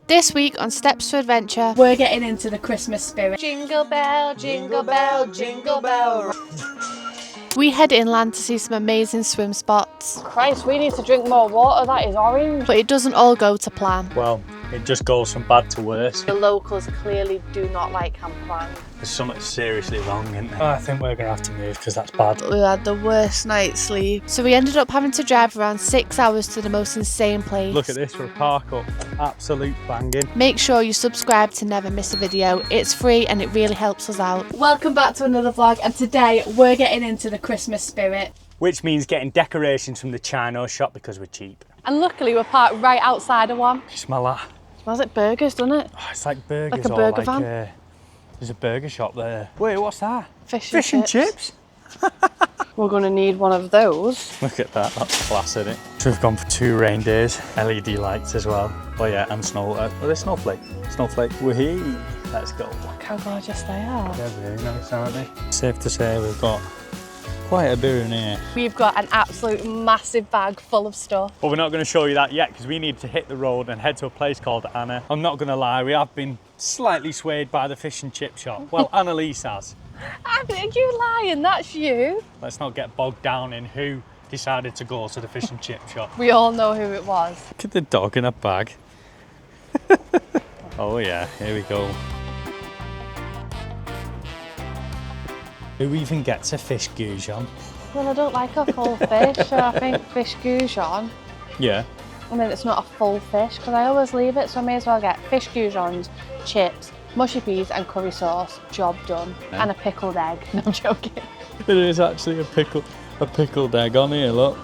This week on Steps to Adventure, we're getting into the Christmas spirit. Jingle bell, jingle bell, jingle bell. We head inland to see some amazing swim spots. Christ, we need to drink more water, that is orange. But it doesn't all go to plan. Well, it just goes from bad to worse. The locals clearly do not like camper vans. There's something seriously wrong, isn't there? I think we're going to have to move because that's bad. We had the worst night's sleep. So we ended up having to drive around 6 hours to the most insane place. Look at this for a park up. Absolute banging. Make sure you subscribe to never miss a video. It's free and it really helps us out. Welcome back to another vlog, and today we're getting into the Christmas spirit. Which means getting decorations from the Chino shop because we're cheap. And luckily we're parked right outside of one. You smell that? Smells like burgers, doesn't it? Oh, it's like burgers, like a burger van. There's a burger shop there. Wait, what's that? Fish and chips? We're going to need one of those. Look at that, that's class, isn't it? So we've gone for 2 reindeers, LED lights as well. Oh yeah, and there's snowflake. Snowflake, woohoo! Let's go. Look how gorgeous they are. They're very nice, aren't they? Safe to say we've got quite a bit in here. We've got an absolute massive bag full of stuff. But we're not going to show you that yet because we need to hit the road and head to a place called Anna. I'm not going to lie, we have been slightly swayed by the fish and chip shop. Well, Annalise has. Are you lying? That's you. Let's not get bogged down in who decided to go to the fish and chip shop. We all know who it was. Look at the dog in a bag. Oh yeah, here we go. Who even gets a fish goujon? Well, I don't like a full fish, so I think fish goujon. Yeah. I mean, it's not a full fish because I always leave it, so I may as well get fish goujons, chips, mushy peas and curry sauce. Job done. Yeah. And a pickled egg. No, I'm joking. There is actually a pickled egg on here, look.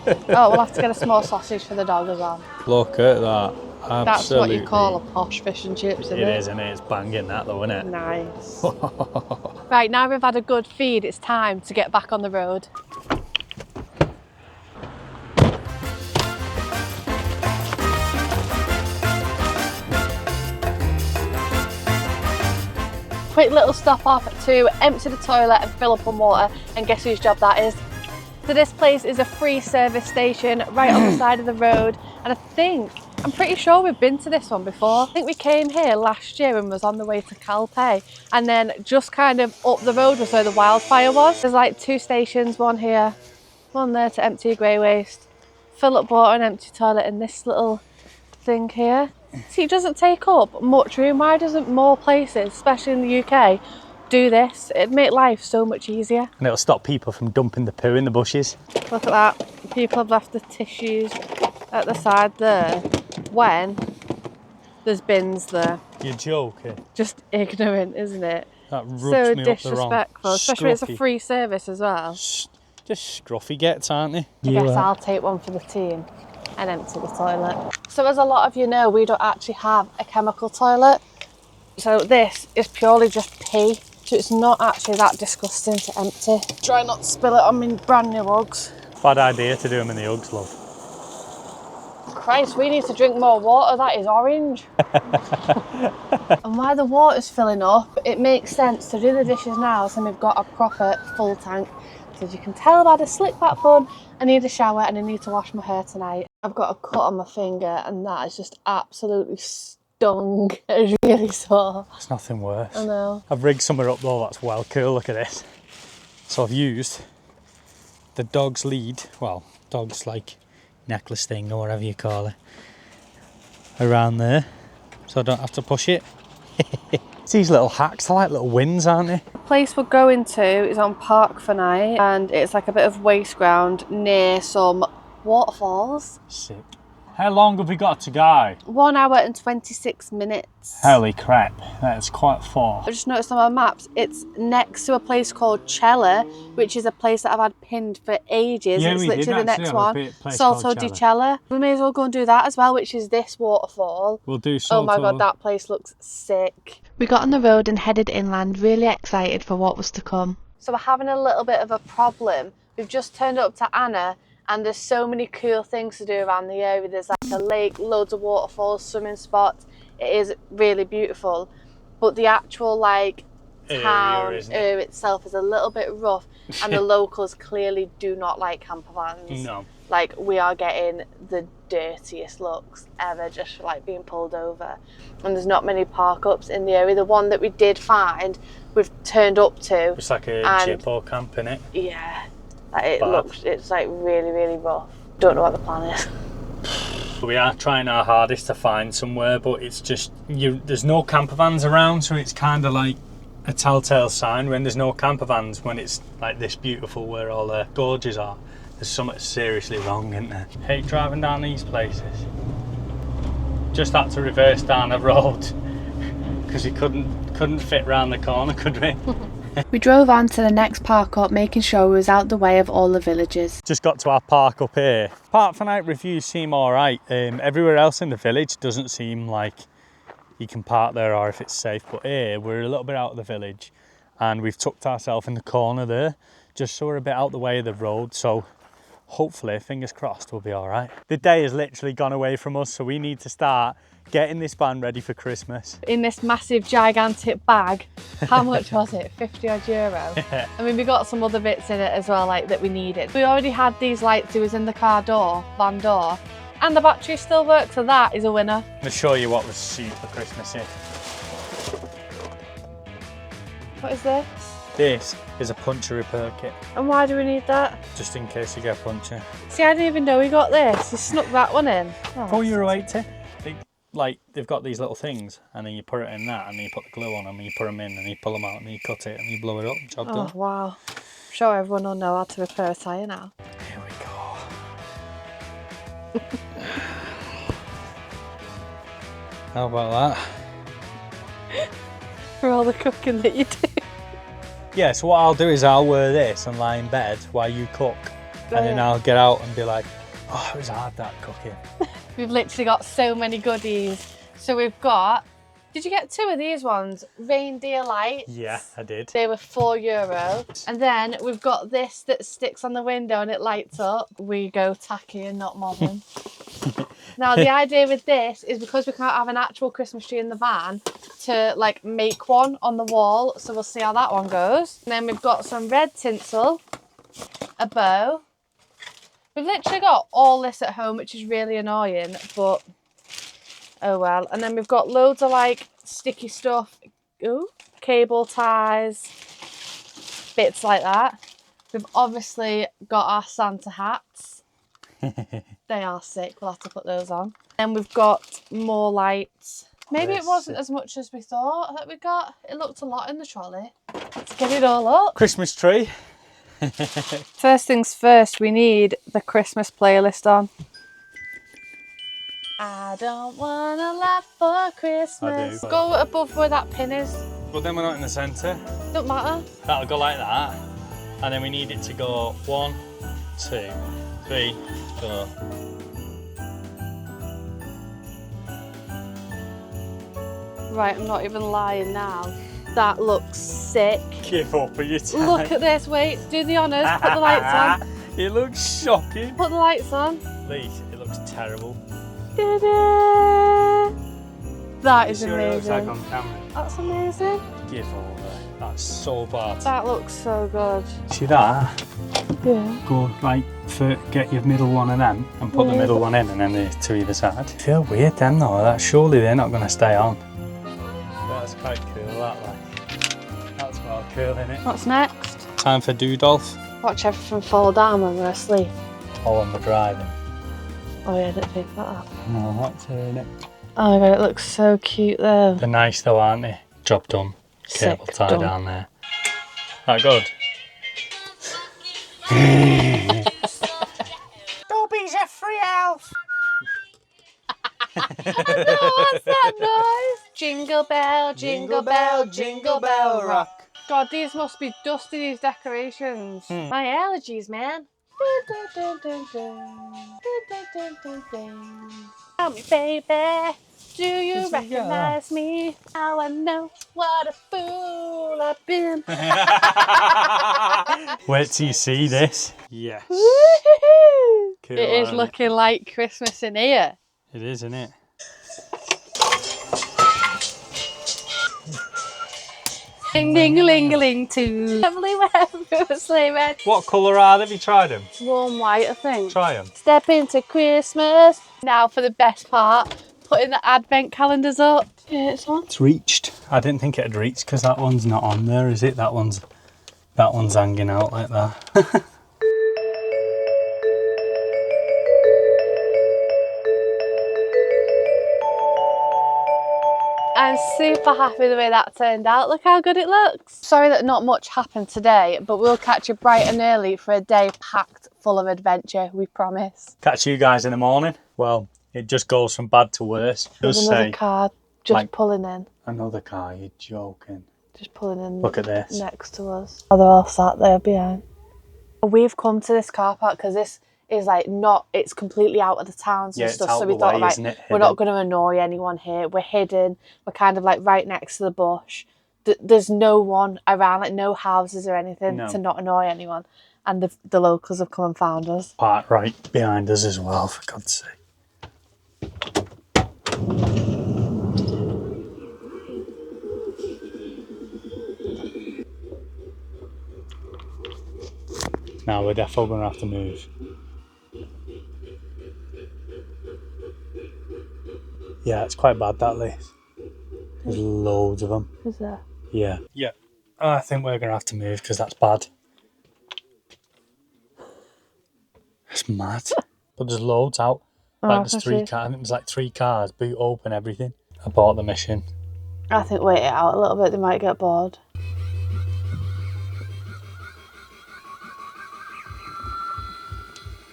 Oh, we'll have to get a small sausage for the dog as well. Look at that. Absolutely. That's what you call a posh fish and chips, isn't it? It is, and it's banging that though, isn't it? Nice. Right, now we've had a good feed, it's time to get back on the road. Quick little stop off to empty the toilet and fill up on water, and guess whose job that is? So this place is a free service station right on the side of the road, and I'm pretty sure we've been to this one before. I think we came here last year and was on the way to Calpe, and then just kind of up the road was where the wildfire was. There's like 2 stations, one here, one there to empty your grey waste, fill up water and empty toilet in this little thing here. See, it doesn't take up much room. Why doesn't more places, especially in the UK, do this? It'd make life so much easier. And it'll stop people from dumping the poo in the bushes. Look at that. People have left the tissues at the side there when there's bins there. You're joking. Just ignorant, isn't it? That rubs so me disrespectful, up the wrong. especially it's a free service as well. Just scruffy gets, aren't they? I guess I'll take one for the team and empty the toilet. So as a lot of you know, we don't actually have a chemical toilet. So this is purely just pee. So it's not actually that disgusting to empty. Try not to spill it on my brand new Uggs. Bad idea to do them in the Uggs, love. Christ, we need to drink more water, that is orange. And while the water's filling up, it makes sense to do the dishes now so we've got a proper full tank. So as you can tell by the slick back bun, I need a shower and I need to wash my hair tonight. I've got a cut on my finger and that is just absolutely stung. It's really sore. It's nothing worse. I know. I've rigged somewhere up though that's well cool, look at this. So I've used the dog's lead, well, dog's like necklace thing or whatever you call it, around there, so I don't have to push it. It's these little hacks, they're like little wins, aren't they? The place we're going to is on Park for Night, and it's like a bit of waste ground near some waterfalls. Sick. How long have we got to go? 1 hour and 26 minutes. Holy crap, that's quite far. I just noticed on my maps, it's next to a place called Cella, which is a place that I've had pinned for ages. Yeah, it's we literally did the next one. Salto di Cella. We may as well go and do that as well, which is this waterfall. We'll do Salto. Oh my god, that place looks sick. We got on the road and headed inland, really excited for what was to come. So we're having a little bit of a problem. We've just turned up to Anna, and there's so many cool things to do around the area. There's like a lake, loads of waterfalls, swimming spots. It is really beautiful, but the actual like town itself is a little bit rough, and the locals clearly do not like camper vans. No. Like, we are getting the dirtiest looks ever, just like being pulled over. And there's not many park ups in the area. The one that we did find, we've turned up to. It's like a jeep or camp, innit? Yeah, it's like really, really rough. Don't know what the plan is. We are trying our hardest to find somewhere, but it's just there's no camper vans around, so it's kind of like a telltale sign when there's no camper vans, when it's like this beautiful where all the gorges are. There's something seriously wrong, isn't there? Hate driving down these places. Just had to reverse down a road because we couldn't fit round the corner, could we? We drove on to the next park up, making sure we was out the way of all the villages. Just got to our park up here. Park for night reviews seem alright. Everywhere else in the village doesn't seem like you can park there or if it's safe, but here we're a little bit out of the village and we've tucked ourselves in the corner there just so we're a bit out the way of the road, so hopefully, fingers crossed, we'll be alright. The day has literally gone away from us, so we need to start getting this van ready for Christmas. In this massive gigantic bag, how much was it? 50 odd euro? Yeah. I mean, we got some other bits in it as well, like that we needed. We already had these lights, it was in the car door, van door, and the battery still works, so that is a winner. I'm gonna show you what was super Christmassy. What is this? This is a puncture repair kit, And why do we need that? just in case you get a puncture. See, I didn't even know we got this. You snuck that one in. Oh, €4.80. They've got these little things, and then you put it in that, and then you put the glue on them, and you put them in, and you pull them out, and you cut it, and you blow it up. Job done. Oh, wow. I'm sure everyone will know how to repair a tyre now. Here we go. How about that? For all the cooking that you do. Yeah, so what I'll do is I'll wear this and lie in bed while you cook, and then I'll get out and be like, oh, it was hard that cooking. We've literally got so many goodies. So we've got, did you get 2 of these ones? Reindeer lights. Yeah, I did. They were €4. And then we've got this that sticks on the window and it lights up. We go tacky and not modern. Now the idea with this is because we can't have an actual Christmas tree in the van, to like make one on the wall. So we'll see how that one goes. And then we've got some red tinsel, a bow. We've literally got all this at home, which is really annoying, but oh well. And then we've got loads of like sticky stuff, ooh, cable ties, bits like that. We've obviously got our Santa hats. They are sick, we'll have to put those on. Then we've got more lights. Maybe it wasn't as much as we thought that we got. It looked a lot in the trolley. Let's get it all up. Christmas tree. First things first, we need the Christmas playlist on. I don't want a lot for Christmas. I do. Go above where that pin is. But then we're not in the centre. Don't matter. That'll go like that. And then we need it to go 1, 2, 3, go. Right, I'm not even lying now. That looks sick. Give up, are you tired? Look at this, wait, do the honours, put the lights on. It looks shocking. Put the lights on. Please, it looks terrible. Ta-da! That is Sure, it looks like amazing. on camera. That's amazing. Give over. That's so bad. That looks so good. See that? Yeah. Go like get your middle one and then, and put the middle one in, and then the 2 either side. I feel weird then though. That surely they're not going to stay on. That's quite cool. That like. That's well cool, isn't it? What's next? Time for Doodolf. Watch everything fall down when we're asleep. Or when we're driving. Oh yeah, I didn't think about that. No, that's it. Oh my god, it looks so cute though. They're nice though, aren't they? Job done. Sick, Cable tie done. down there. That good? Dobby's a free elf. What's that noise? Jingle bell, jingle bell, jingle bell rock. God, these must be dusty, these decorations. My allergies, man. Tell me, baby, do you recognize me? Now I know what a fool I've been. Wait till you see this. Yes. Woo-hoo-hoo. Cool, It is isn't looking like Christmas in here. It is, isn't it? Ding ding a ling a ling too. Emily went a sleigh red. What colour are they? Have you tried them? Warm white, I think. Try them. Step into Christmas. Now for the best part, putting the advent calendars up. Yeah, it's on. It's reached. I didn't think it'd reach because that one's not on there, is it? That one's hanging out like that. I'm super happy the way that turned out. Look how good it looks. Sorry that not much happened today, but we'll catch you bright and early for a day packed full of adventure, we promise. Catch you guys in the morning. Well, it just goes from bad to worse. There's another car just like, pulling in. Another car, you're joking. Just pulling in. Look at this. Next to us. Oh, they're all sat there behind. We've come to this car park because this is like not, it's completely out of the towns and stuff. So we thought, right, we're not going to annoy anyone here. We're hidden. We're kind of like right next to the bush. There's no one around, like no houses or anything to not annoy anyone. And the locals have come and found us. Park right behind us as well, for God's sake. Now we're definitely going to have to move. Yeah, it's quite bad, that list. There's loads of them. Is there? Yeah. Yeah. I think we're going to have to move because that's bad. That's mad. But there's loads out. Like there's 3 cars. I think there's like 3 cars, boot open, everything. I bought the mission. I think wait it out a little bit, they might get bored.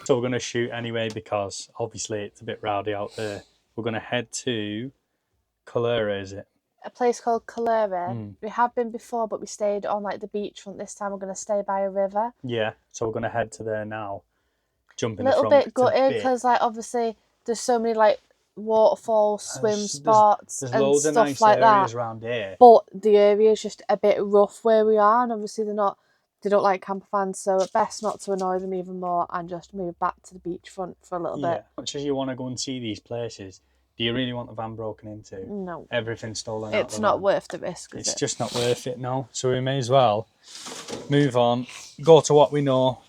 So we're going to shoot anyway because obviously it's a bit rowdy out there. We're going to head to Calera, is it? A place called Calera. We have been before, but we stayed on like the beachfront. This time we're going to stay by a river. Yeah, so we're going to head to there now. Jump in the front. A little bit gutted because like obviously there's so many like waterfalls, swim spots there's and loads of stuff nice like areas that. around here. But the area is just a bit rough where we are, and obviously they don't like camper fans, so it's best not to annoy them even more and just move back to the beachfront for a little bit. As much as you want to go and see these places, do you really want the van broken into? No. Everything stolen It's not worth the risk, is it? It's just not worth it, no. So we may as well move on, go to what we know,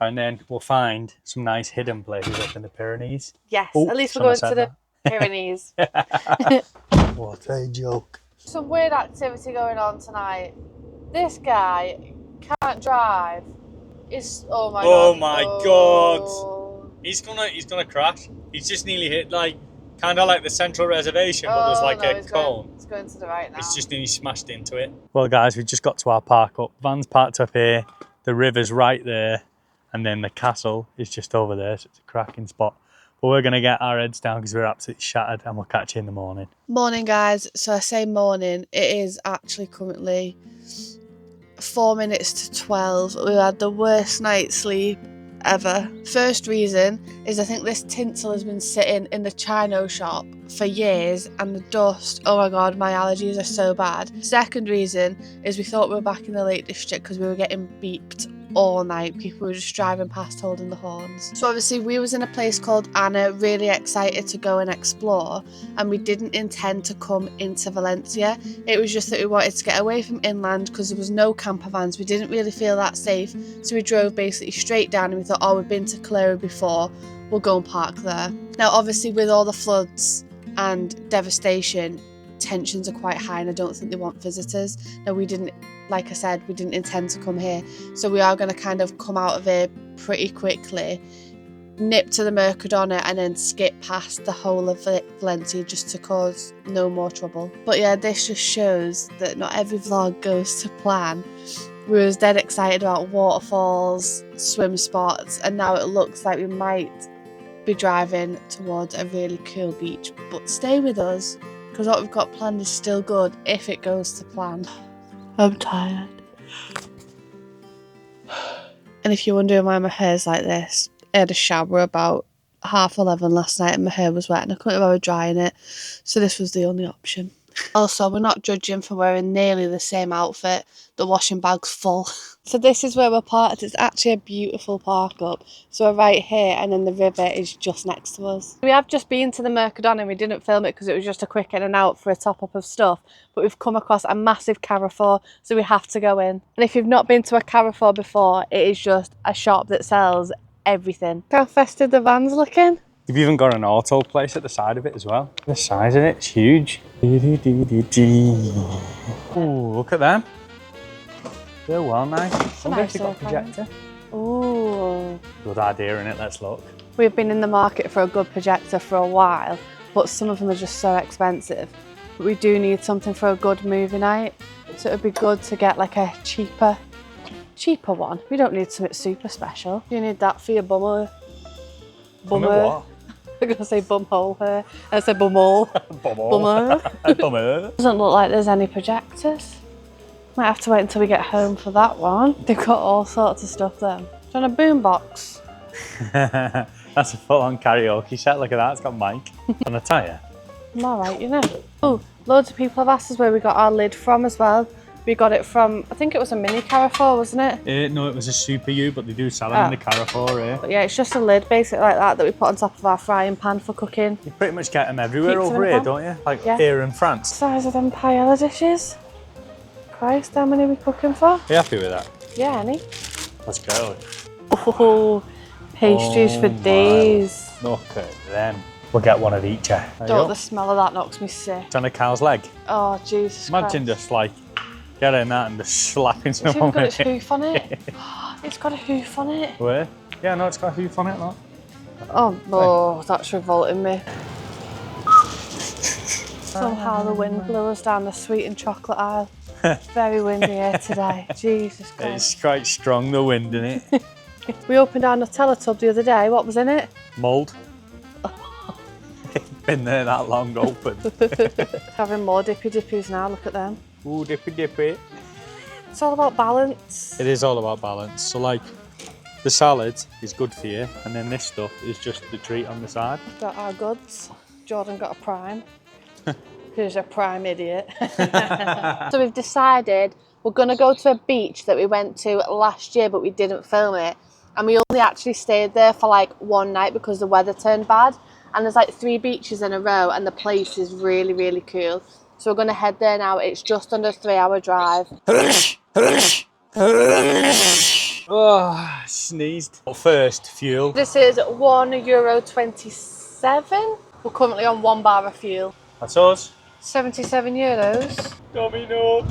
and then we'll find some nice hidden places up in the Pyrenees. Yes, at least we're going to the Pyrenees. What a joke. Some weird activity going on tonight. This guy can't drive. Oh my god. He's gonna crash. He's just nearly hit kind of like the central reservation, but there's like a cone. It's going to the right now. It's just nearly smashed into it. Well guys, we just got to our park up. Van's parked up here, the river's right there, and then the castle is just over there, so it's a cracking spot. But we're going to get our heads down because we're absolutely shattered, and we'll catch you in the morning. Morning guys, so I say morning, it is actually currently 4 minutes to 12. We had the worst night's sleep ever. First reason is I think this tinsel has been sitting in the chino shop for years and the dust, oh my god, my allergies are so bad. Second reason is we thought we were back in the Lake District because we were getting beeped all night. People were just driving past holding the horns. So obviously we was in a place called Anna, really excited to go and explore, and we didn't intend to come into Valencia. It was just that we wanted to get away from inland because there was no camper vans. We didn't really feel that safe, so we drove basically straight down and we thought, oh, we've been to Calera before, we'll go and park there. Now obviously with all the floods and devastation, tensions are quite high and I don't think they want visitors. Now we didn't, like I said, we didn't intend to come here, so we are going to kind of come out of here pretty quickly, nip to the Mercadona and then skip past the whole of Valencia just to cause no more trouble. But yeah, this just shows that not every vlog goes to plan. We was dead excited about waterfalls, swim spots, and now it looks like we might be driving towards a really cool beach. But stay with us because what we've got planned is still good if it goes to plan. I'm tired. And if you're wondering why my hair's like this, I had a shower about 11:30 last night and my hair was wet and I couldn't bother drying it, so this was the only option. Also, we're not judging for wearing nearly the same outfit. The washing bag's full. So this is where we're parked. It's actually a beautiful park up. So we're right here and then the river is just next to us. We have just been to the Mercadona and we didn't film it because it was just a quick in and out for a top up of stuff. But we've come across a massive Carrefour, so we have to go in. And if you've not been to a Carrefour before, it is just a shop that sells everything. Look how festive the van's looking. You've even got an auto place at the side of it as well. The size of it's huge. Ooh, look at them. They're well nice. I wonder if they've got a projector. Ooh. Good idea, innit? Let's look. We've been in the market for a good projector for a while, but some of them are just so expensive. But we do need something for a good movie night. So it would be good to get like a cheaper one. We don't need something super special. You need that for your bummer. What? I'm going to say bumhole here. I said bumhole. Bummer. Bummer. Doesn't look like there's any projectors. Might have to wait until we get home for that one. They've got all sorts of stuff there. Do you want a boombox? That's a full-on karaoke set. Look at that. It's got mic and a tyre. I'm alright, you know. Oh, loads of people have asked us where we got our lid from as well. We got it from, I think it was a mini Carrefour, wasn't it? No, it was a Super U, but they do sell them in the Carrefour here. But yeah, it's just a lid basically like that we put on top of our frying pan for cooking. You pretty much get them everywhere Keeps over them here, on. don't you? Like here in France. Size of them paella dishes. Christ, how many are we cooking for? Are you happy with that? Yeah, any. Let's go. Oh, pastries for days. Look at them. We'll get one of each. Don't, the smell of that knocks me sick. It's on a cow's leg. Oh, Jesus Imagine Christ. just like getting that and just slapping It's even someone got with its it. hoof on it. It's got a hoof on it. Where? Yeah, no, it's got a hoof on it, look. Oh, that's revolting me. Somehow the wind blew us down the sweet and chocolate aisle. Very windy here today. Jesus Christ. It's quite strong, the wind in it. We opened our Nutella tub the other day. What was in it? Mould. Been there that long open. Having more dippy dippies now, look at them. Ooh, dippy dippy. It's all about balance. It is all about balance. So like, the salad is good for you, and then this stuff is just the treat on the side. Got our goods. Jordan got a prime. Who's a prime idiot. So we've decided we're going to go to a beach that we went to last year, but we didn't film it. And we only actually stayed there for like one night because the weather turned bad. And there's like 3 beaches in a row and the place is really, really cool. So we're going to head there now. It's just under a 3-hour drive. Oh, sneezed. But first, fuel. This is €1.27. We're currently on 1 bar of fuel. That's us. €77. Domino.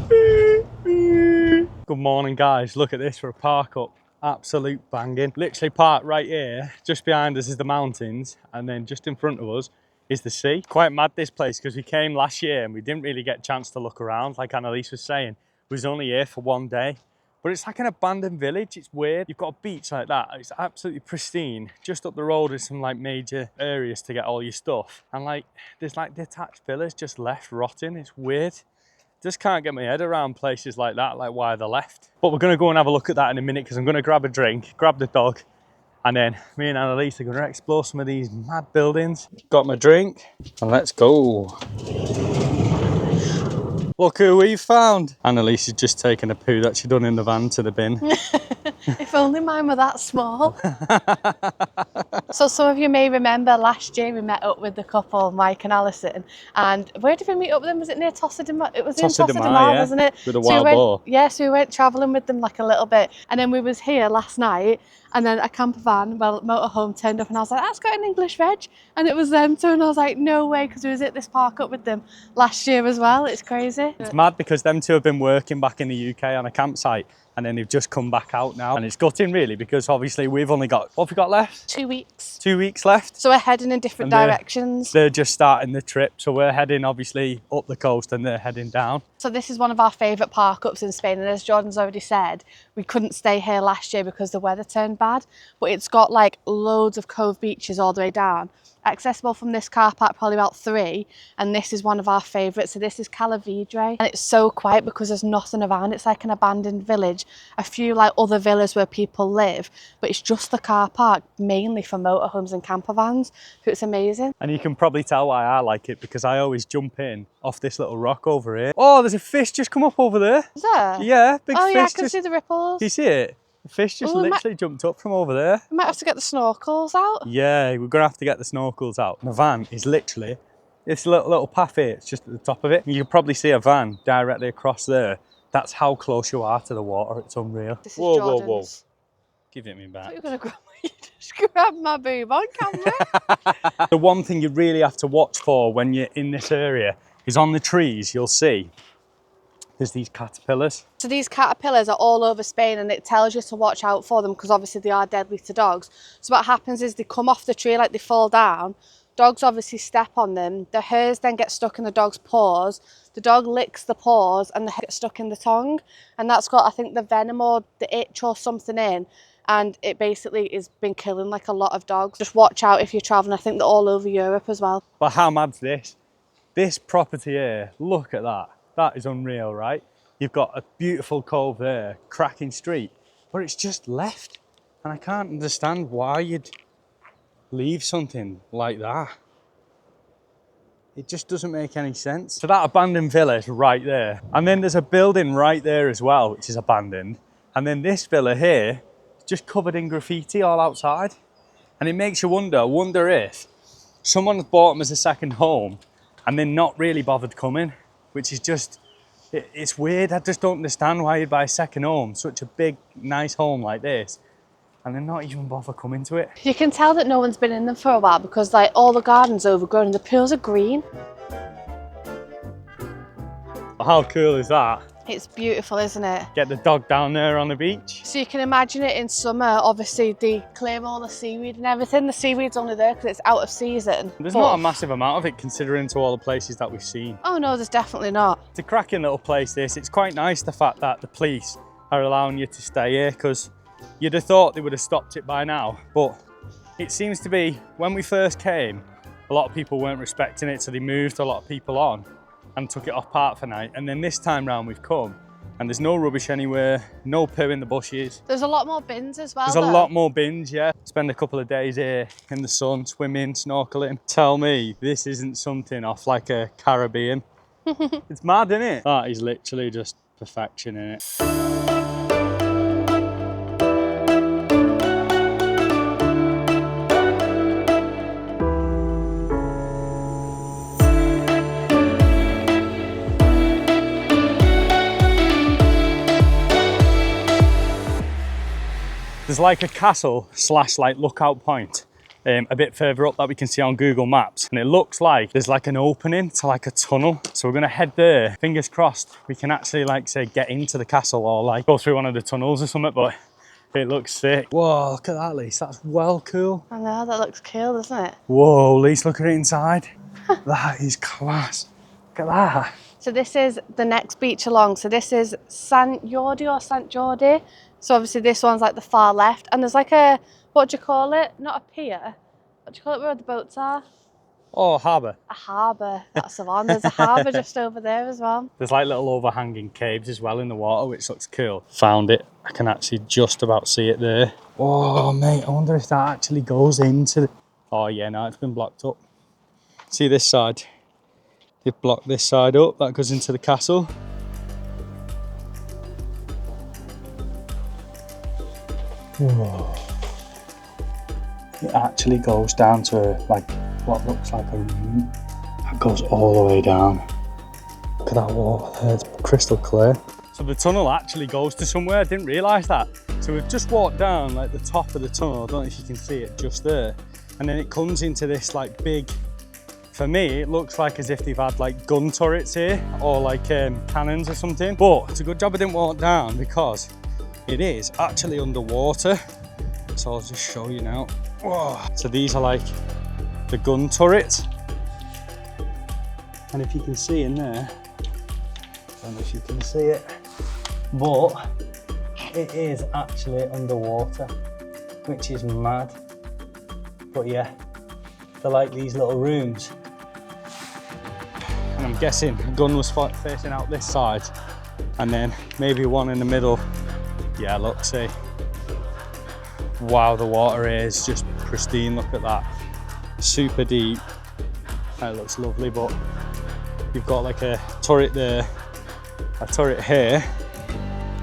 Good morning, guys. Look at this. We're a park up. Absolute banging. Literally parked right here. Just behind us is the mountains, and then just in front of us is the sea. Quite mad, this place, because we came last year and we didn't really get a chance to look around. Like Annalise was saying, we was only here for one day. But it's like an abandoned village. It's weird. You've got a beach like that. It's absolutely pristine. Just up the road is some like major areas to get all your stuff. And like, there's like detached villas just left rotting. It's weird. Just can't get my head around places like that, like why they're left. But we're gonna go and have a look at that in a minute because I'm gonna grab a drink, grab the dog, and then me and Annalise are gonna explore some of these mad buildings. Got my drink, and let's go. Look who we found. Annalise has just taken a poo that she done in the van to the bin. If only mine were that small. So some of you may remember last year we met up with the couple, Mike and Alison, and where did we meet up with them? Was it near Tossa de Mar? It was in Tossa de Mar, wasn't it? With a wild boar. Yeah, so we went travelling with them like a little bit, and then we was here last night, and then a camper van, well, motorhome turned up, and I was like, that's got an English reg, and it was them too, and I was like, no way, because we was at this park up with them last year as well. It's crazy. It's mad because them two have been working back in the UK on a campsite, and then they've just come back out now, and it's gutting really because obviously we've only got, what have we got left? 2 weeks. 2 weeks left. So we're heading in different directions. They're just starting the trip, so we're heading obviously up the coast and they're heading down. So this is one of our favourite park ups in Spain, and as Jordan's already said, we couldn't stay here last year because the weather turned bad, but it's got like loads of cove beaches all the way down, accessible from this car park, probably about 3, and this is one of our favourites. So this is Calavidre, and it's so quiet because there's nothing around. It's like an abandoned village, a few like other villas where people live, but it's just the car park mainly for motorhomes and camper vans. So it's amazing. And you can probably tell why I like it, because I always jump in off this little rock over here. Oh, there's a fish just come up over there. Is there? Yeah, big fish. Oh yeah, I can see the ripples. Do you see it? The fish just literally jumped up from over there. We might have to get the snorkels out. Yeah, we're gonna have to get the snorkels out. The van is literally this little path here. It's just at the top of it. You can probably see a van directly across there. That's how close you are to the water. It's unreal. This is Jordan's. Whoa. Give it me back. I thought you were gonna grab you just grabbed my boob on camera. The one thing you really have to watch for when you're in this area is on the trees. You'll see there's these caterpillars. So these caterpillars are all over Spain, and it tells you to watch out for them because obviously they are deadly to dogs. So what happens is they come off the tree, like they fall down. Dogs obviously step on them. The hairs then get stuck in the dog's paws. The dog licks the paws and the hair gets stuck in the tongue. And that's got, I think, the venom or the itch or something in. And it basically has been killing like a lot of dogs. Just watch out if you're traveling. I think they're all over Europe as well. But how mad's this? This property here, look at that. That is unreal, right? You've got a beautiful cove there, cracking street, but it's just left. And I can't understand why you'd leave something like that. It just doesn't make any sense. So that abandoned villa is right there. And then there's a building right there as well, which is abandoned. And then this villa here is just covered in graffiti all outside. And it makes you wonder if someone's bought them as a second home and then not really bothered coming, which is just, it's weird. I just don't understand why you'd buy a second home, such a big, nice home like this, and then not even bother coming to it. You can tell that no one's been in them for a while because like all the garden's overgrown and the pools are green. How cool is that? It's beautiful, isn't it? Get the dog down there on the beach. So you can imagine it in summer, obviously they clear all the seaweed and everything. The seaweed's only there because it's out of season. There's not a massive amount of it considering to all the places that we've seen. Oh no, there's definitely not. It's a cracking little place this. It's quite nice the fact that the police are allowing you to stay here, because you'd have thought they would have stopped it by now. But it seems to be, when we first came, a lot of people weren't respecting it, so they moved a lot of people on and took it off park for night. And then this time round we've come and there's no rubbish anywhere, no poo in the bushes. There's a lot more bins as well. There's a lot more bins, yeah. Spend a couple of days here in the sun, swimming, snorkeling. Tell me this isn't something off like a Caribbean. It's mad, isn't it? That is literally just perfection, isn't it? There's like a castle slash like lookout point a bit further up that we can see on Google Maps, and it looks like there's like an opening to like a tunnel. So we're gonna head there. Fingers crossed we can actually like say get into the castle or like go through one of the tunnels or something, but it looks sick. Whoa, look at that, Lise, that's well cool. I know, that looks cool, doesn't it? Whoa, Lise, look at it inside. That is class. Look at that. So this is the next beach along. So this is Sant Jordi or Sant Jordi. So obviously this one's like the far left, and there's like a, what do you call it? Not a pier. What do you call it where the boats are? Oh, harbour. A harbour, that's the one. There's a harbour just over there as well. There's like little overhanging caves as well in the water, which looks cool. Found it. I can actually just about see it there. Oh, mate, I wonder if that actually goes into the... Oh, yeah, no, it's been blocked up. See this side? They've blocked this side up. That goes into the castle. Whoa. It actually goes down to like what looks like a room. That goes all the way down. Look at that water there, it's crystal clear. So the tunnel actually goes to somewhere, I didn't realise that. So we've just walked down like the top of the tunnel, I don't know if you can see it just there. And then it comes into this like big, for me, it looks like as if they've had like gun turrets here or like cannons or something. But it's a good job I didn't walk down because it is actually underwater. So I'll just show you now. Whoa. So these are like the gun turrets. And if you can see in there, I don't know if you can see it, but it is actually underwater, which is mad. But yeah, they're like these little rooms. And I'm guessing the gun was facing out this side, and then maybe one in the middle. Yeah, look, see. Wow, the water is just pristine, look at that. Super deep. That looks lovely, but you've got like a turret there, a turret here,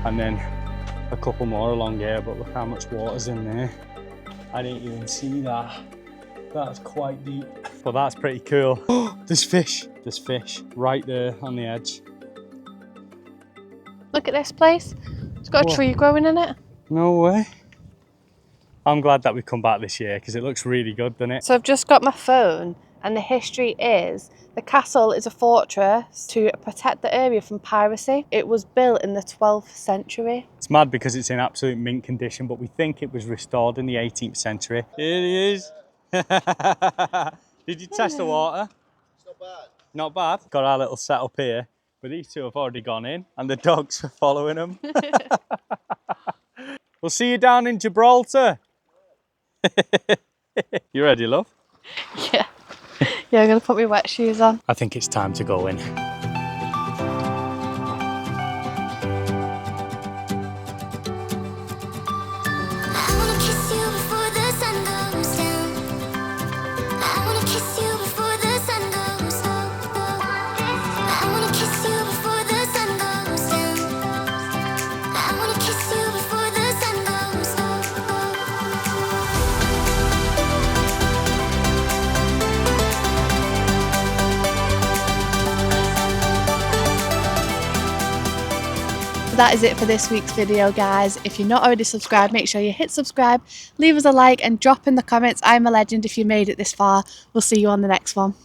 and then a couple more along here, but look how much water's in there. I didn't even see that. That's quite deep. But that's pretty cool. There's fish. There's fish right there on the edge. Look at this place. It's got a tree growing in it. No way. I'm glad that we've come back this year because it looks really good, doesn't it? So I've just got my phone, and the history is the castle is a fortress to protect the area from piracy. It was built in the 12th century. It's mad because it's in absolute mint condition, but we think it was restored in the 18th century. Here he is. Did you test the water? It's not bad. Not bad. Got our little setup here, but these two have already gone in and the dogs are following them. We'll see you down in Gibraltar. You ready, love? Yeah. Yeah, I'm going to put my wet shoes on. I think it's time to go in. That is it for this week's video, guys. If you're not already subscribed, make sure you hit subscribe, leave us a like and drop in the comments I'm a legend if you made it this far. We'll see you on the next one.